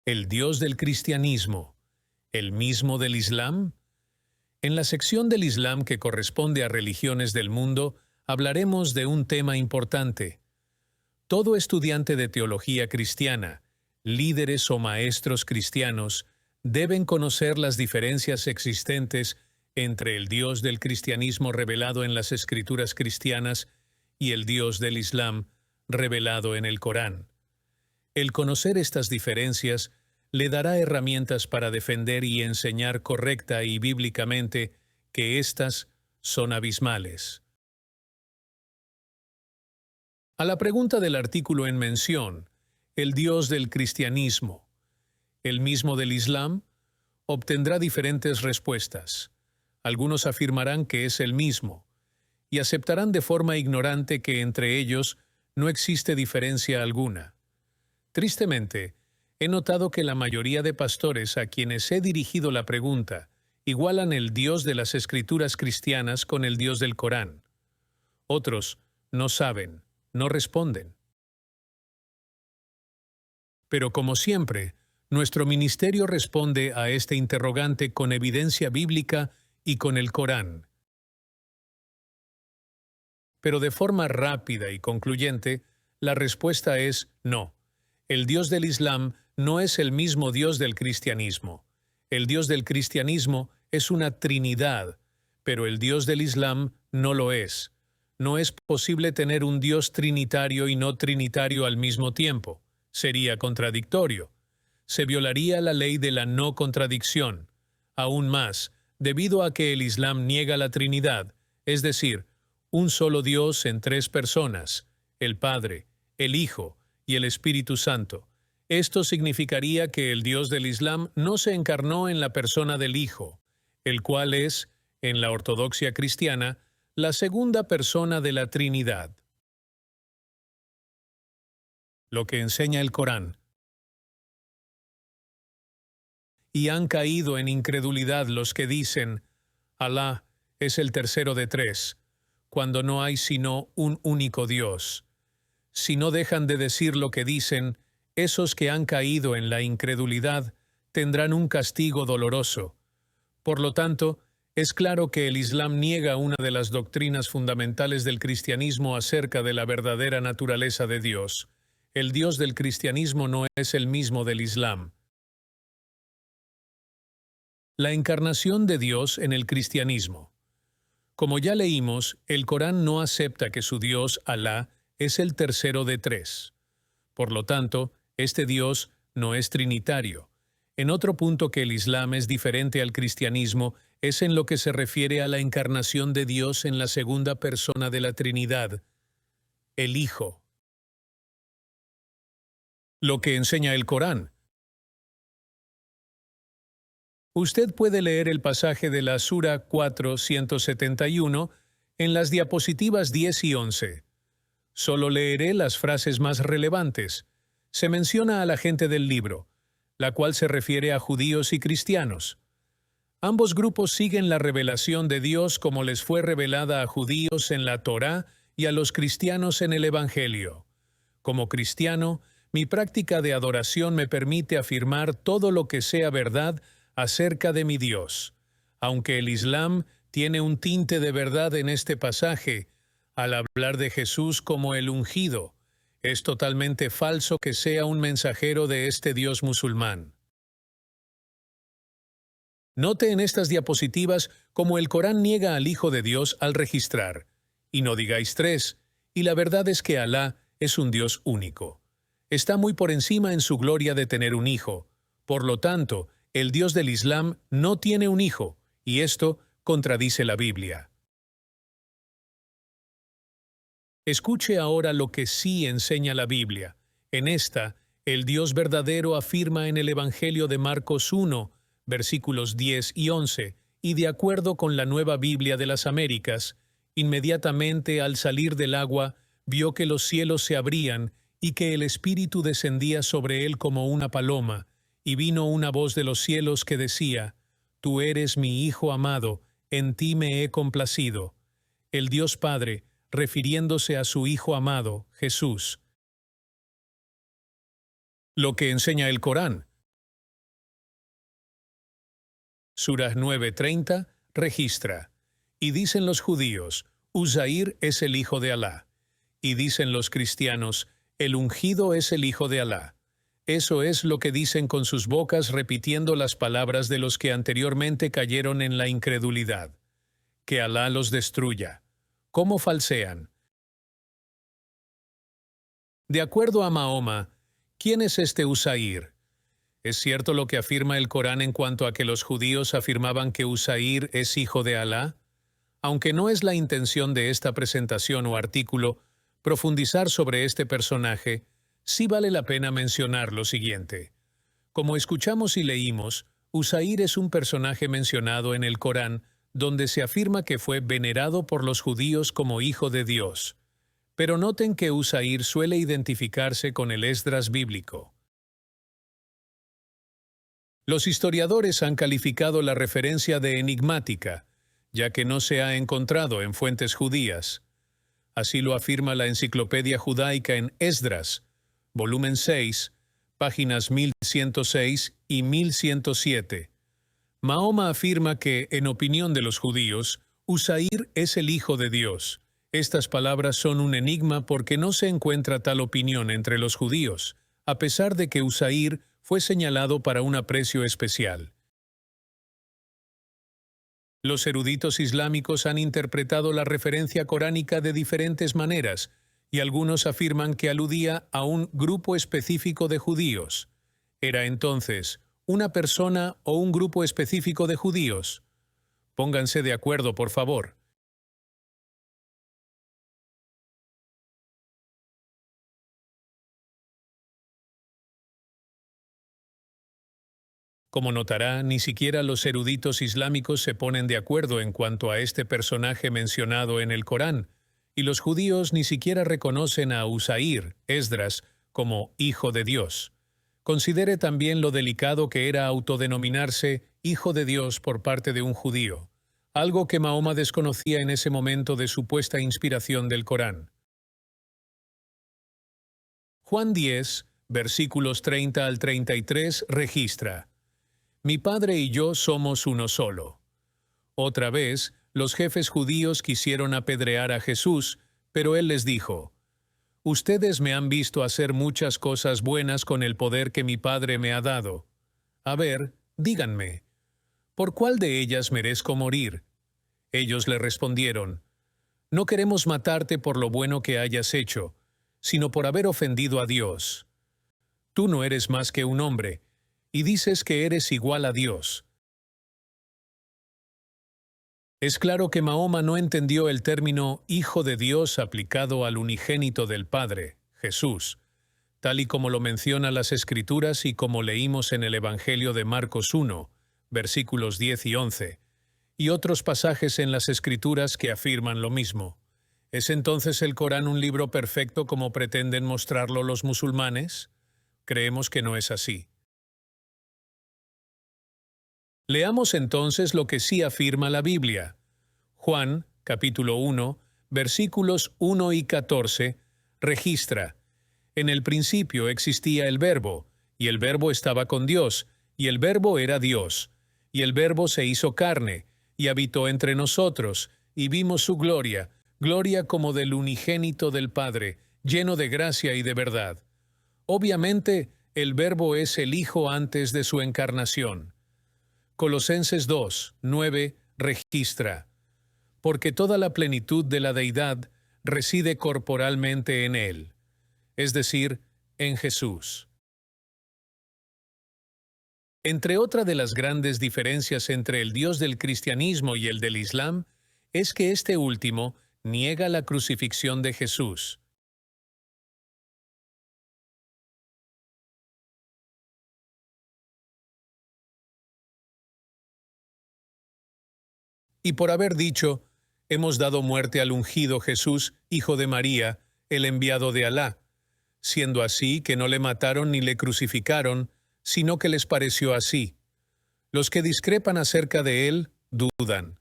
¿El Dios del cristianismo, el mismo del Islam? En la sección del Islam que corresponde a religiones del mundo, hablaremos de un tema importante. Todo estudiante de teología cristiana, líderes o maestros cristianos, deben conocer las diferencias existentes entre el Dios del cristianismo revelado en las escrituras cristianas y el Dios del Islam revelado en el Corán. El conocer estas diferencias le dará herramientas para defender y enseñar correcta y bíblicamente que éstas son abismales. A la pregunta del artículo en mención, ¿el Dios del cristianismo, el mismo del Islam?, obtendrá diferentes respuestas. Algunos afirmarán que es el mismo, y aceptarán de forma ignorante que entre ellos no existe diferencia alguna. Tristemente, he notado que la mayoría de pastores a quienes he dirigido la pregunta igualan el Dios de las Escrituras cristianas con el Dios del Corán. Otros no saben, no responden. Pero como siempre, nuestro ministerio responde a este interrogante con evidencia bíblica y con el Corán. Pero de forma rápida y concluyente, la respuesta es no. El Dios del Islam no es el mismo Dios del cristianismo. El Dios del cristianismo es una trinidad, pero el Dios del Islam no lo es. No es posible tener un Dios trinitario y no trinitario al mismo tiempo. Sería contradictorio. Se violaría la ley de la no contradicción. Aún más, debido a que el Islam niega la Trinidad, es decir, un solo Dios en tres personas, el Padre, el Hijo y el Espíritu Santo. Esto significaría que el Dios del Islam no se encarnó en la persona del Hijo, el cual es, en la ortodoxia cristiana, la segunda persona de la Trinidad. Lo que enseña el Corán. Y han caído en incredulidad los que dicen, Alá es el tercero de tres, cuando no hay sino un único Dios. Si no dejan de decir lo que dicen, esos que han caído en la incredulidad tendrán un castigo doloroso. Por lo tanto, es claro que el Islam niega una de las doctrinas fundamentales del cristianismo acerca de la verdadera naturaleza de Dios. El Dios del cristianismo no es el mismo del Islam. La encarnación de Dios en el cristianismo. Como ya leímos, el Corán no acepta que su Dios, Alá, es el tercero de tres. Por lo tanto, este Dios no es trinitario. En otro punto que el Islam es diferente al cristianismo es en lo que se refiere a la encarnación de Dios en la segunda persona de la Trinidad, el Hijo. Lo que enseña el Corán. Usted puede leer el pasaje de la Sura 471 en las diapositivas 10 y 11. Solo leeré las frases más relevantes. Se menciona a la gente del libro, la cual se refiere a judíos y cristianos. Ambos grupos siguen la revelación de Dios como les fue revelada a judíos en la Torá y a los cristianos en el Evangelio. Como cristiano, mi práctica de adoración me permite afirmar todo lo que sea verdad acerca de mi Dios. Aunque el Islam tiene un tinte de verdad en este pasaje, al hablar de Jesús como el ungido, es totalmente falso que sea un mensajero de este Dios musulmán. Note en estas diapositivas cómo el Corán niega al Hijo de Dios al registrar, y no digáis tres, y la verdad es que Alá es un Dios único. Está muy por encima en su gloria de tener un hijo. Por lo tanto, el Dios del Islam no tiene un hijo, y esto contradice la Biblia. Escuche ahora lo que sí enseña la Biblia. En esta, el Dios verdadero afirma en el Evangelio de Marcos 1, versículos 10 y 11, y de acuerdo con la Nueva Biblia de las Américas, inmediatamente al salir del agua, vio que los cielos se abrían y que el Espíritu descendía sobre él como una paloma, y vino una voz de los cielos que decía, Tú eres mi Hijo amado, en ti me he complacido. El Dios Padre, refiriéndose a su Hijo amado, Jesús. Lo que enseña el Corán. Surah 9:30 registra: y dicen los judíos, Uzair es el hijo de Alá. Y dicen los cristianos, el ungido es el hijo de Alá. Eso es lo que dicen con sus bocas, repitiendo las palabras de los que anteriormente cayeron en la incredulidad. Que Alá los destruya. ¿Cómo falsean? De acuerdo a Mahoma, ¿quién es este Uzair? ¿Es cierto lo que afirma el Corán en cuanto a que los judíos afirmaban que Uzair es hijo de Alá? Aunque no es la intención de esta presentación o artículo profundizar sobre este personaje, sí vale la pena mencionar lo siguiente. Como escuchamos y leímos, Uzair es un personaje mencionado en el Corán donde se afirma que fue venerado por los judíos como hijo de Dios. Pero noten que Uzair suele identificarse con el Esdras bíblico. Los historiadores han calificado la referencia de enigmática, ya que no se ha encontrado en fuentes judías. Así lo afirma la Enciclopedia Judaica en Esdras, volumen 6, páginas 1106 y 1107. Mahoma afirma que, en opinión de los judíos, Uzair es el hijo de Dios. Estas palabras son un enigma porque no se encuentra tal opinión entre los judíos, a pesar de que Uzair fue señalado para un aprecio especial. Los eruditos islámicos han interpretado la referencia coránica de diferentes maneras, y algunos afirman que aludía a un grupo específico de judíos. ¿Era entonces una persona o un grupo específico de judíos? Pónganse de acuerdo, por favor. Como notará, ni siquiera los eruditos islámicos se ponen de acuerdo en cuanto a este personaje mencionado en el Corán, y los judíos ni siquiera reconocen a Uzair, Esdras, como hijo de Dios. Considere también lo delicado que era autodenominarse hijo de Dios por parte de un judío, algo que Mahoma desconocía en ese momento de supuesta inspiración del Corán. Juan 10, versículos 30 al 33 registra: Mi padre y yo somos uno solo. Otra vez, los jefes judíos quisieron apedrear a Jesús, pero él les dijo: Ustedes me han visto hacer muchas cosas buenas con el poder que mi Padre me ha dado. A ver, díganme, ¿por cuál de ellas merezco morir? Ellos le respondieron: No queremos matarte por lo bueno que hayas hecho, sino por haber ofendido a Dios. Tú no eres más que un hombre, y dices que eres igual a Dios. Es claro que Mahoma no entendió el término Hijo de Dios aplicado al unigénito del Padre, Jesús, tal y como lo mencionan las Escrituras y como leímos en el Evangelio de Marcos 1, versículos 10 y 11, y otros pasajes en las Escrituras que afirman lo mismo. ¿Es entonces el Corán un libro perfecto como pretenden mostrarlo los musulmanes? Creemos que no es así. Leamos entonces lo que sí afirma la Biblia. Juan, capítulo 1, versículos 1 y 14, registra: En el principio existía el Verbo, y el Verbo estaba con Dios, y el Verbo era Dios. Y el Verbo se hizo carne, y habitó entre nosotros, y vimos su gloria, gloria como del unigénito del Padre, lleno de gracia y de verdad. Obviamente, el Verbo es el Hijo antes de su encarnación. Colosenses 2, 9 registra: Porque toda la plenitud de la deidad reside corporalmente en Él, es decir, en Jesús. Entre otra de las grandes diferencias entre el Dios del cristianismo y el del Islam, es que este último niega la crucifixión de Jesús. Y por haber dicho: hemos dado muerte al ungido Jesús, hijo de María, el enviado de Alá, siendo así que no le mataron ni le crucificaron, sino que les pareció así. Los que discrepan acerca de él dudan.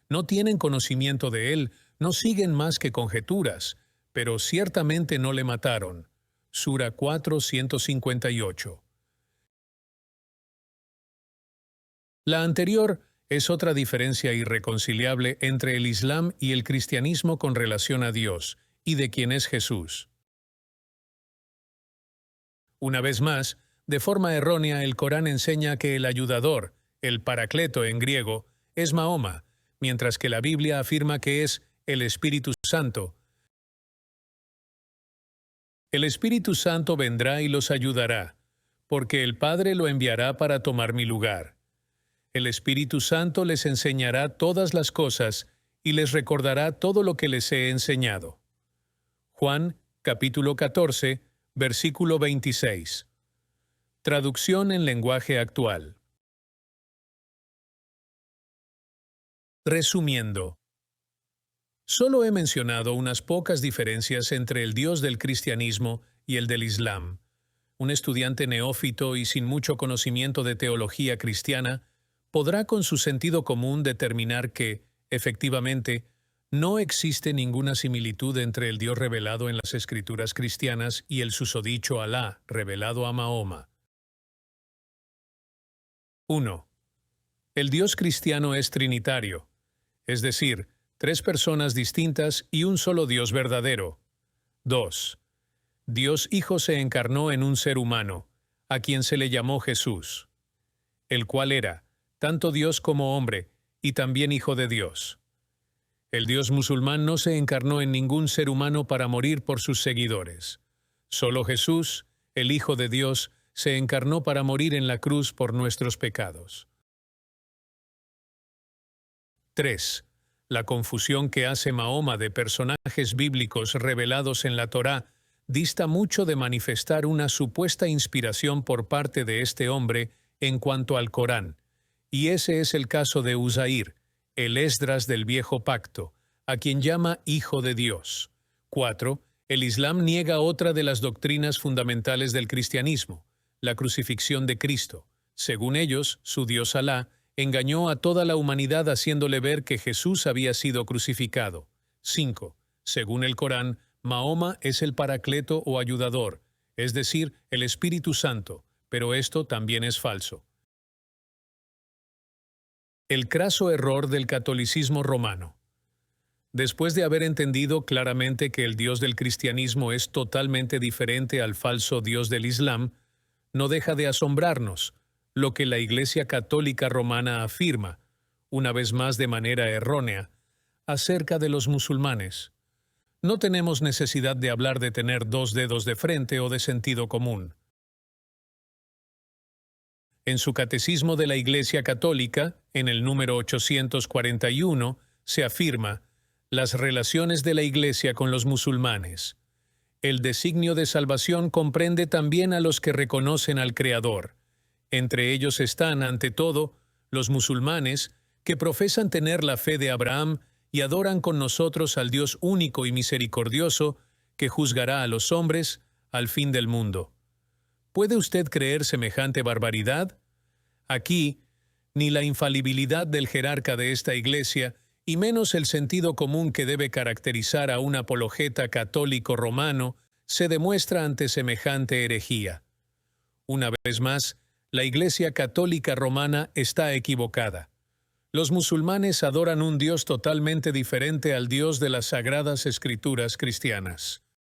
No tienen conocimiento de él, no siguen más que conjeturas, pero ciertamente no le mataron. Sura 4, 158. La anterior es otra diferencia irreconciliable entre el Islam y el cristianismo con relación a Dios y de quién es Jesús. Una vez más, de forma errónea, el Corán enseña que el ayudador, el Paracleto en griego, es Mahoma, mientras que la Biblia afirma que es el Espíritu Santo. El Espíritu Santo vendrá y los ayudará, porque el Padre lo enviará para tomar mi lugar. El Espíritu Santo les enseñará todas las cosas y les recordará todo lo que les he enseñado. Juan, capítulo 14, versículo 26. Traducción en lenguaje actual. Resumiendo, solo he mencionado unas pocas diferencias entre el Dios del cristianismo y el del Islam. Un estudiante neófito y sin mucho conocimiento de teología cristiana podrá con su sentido común determinar que, efectivamente, no existe ninguna similitud entre el Dios revelado en las Escrituras cristianas y el susodicho Alá revelado a Mahoma. 1. El Dios cristiano es trinitario, es decir, tres personas distintas y un solo Dios verdadero. 2. Dios Hijo se encarnó en un ser humano, a quien se le llamó Jesús, el cual era tanto Dios como hombre, y también Hijo de Dios. El Dios musulmán no se encarnó en ningún ser humano para morir por sus seguidores. Solo Jesús, el Hijo de Dios, se encarnó para morir en la cruz por nuestros pecados. 3. La confusión que hace Mahoma de personajes bíblicos revelados en la Torá dista mucho de manifestar una supuesta inspiración por parte de este hombre en cuanto al Corán, y ese es el caso de Uzair, el Esdras del Viejo Pacto, a quien llama Hijo de Dios. 4. El Islam niega otra de las doctrinas fundamentales del cristianismo, la crucifixión de Cristo. Según ellos, su Dios Alá engañó a toda la humanidad haciéndole ver que Jesús había sido crucificado. 5. Según el Corán, Mahoma es el Paracleto o ayudador, es decir, el Espíritu Santo, pero esto también es falso. El craso error del catolicismo romano. Después de haber entendido claramente que el Dios del cristianismo es totalmente diferente al falso Dios del Islam, no deja de asombrarnos lo que la Iglesia Católica Romana afirma, una vez más de manera errónea, acerca de los musulmanes. No tenemos necesidad de hablar de tener dos dedos de frente o de sentido común. En su Catecismo de la Iglesia Católica, en el número 841, se afirma las relaciones de la Iglesia con los musulmanes. El designio de salvación comprende también a los que reconocen al Creador. Entre ellos están, ante todo, los musulmanes, que profesan tener la fe de Abraham y adoran con nosotros al Dios único y misericordioso, que juzgará a los hombres al fin del mundo. ¿Puede usted creer semejante barbaridad? Aquí, ni la infalibilidad del jerarca de esta Iglesia, y menos el sentido común que debe caracterizar a un apologeta católico romano, se demuestra ante semejante herejía. Una vez más, la Iglesia Católica Romana está equivocada. Los musulmanes adoran un Dios totalmente diferente al Dios de las Sagradas Escrituras cristianas.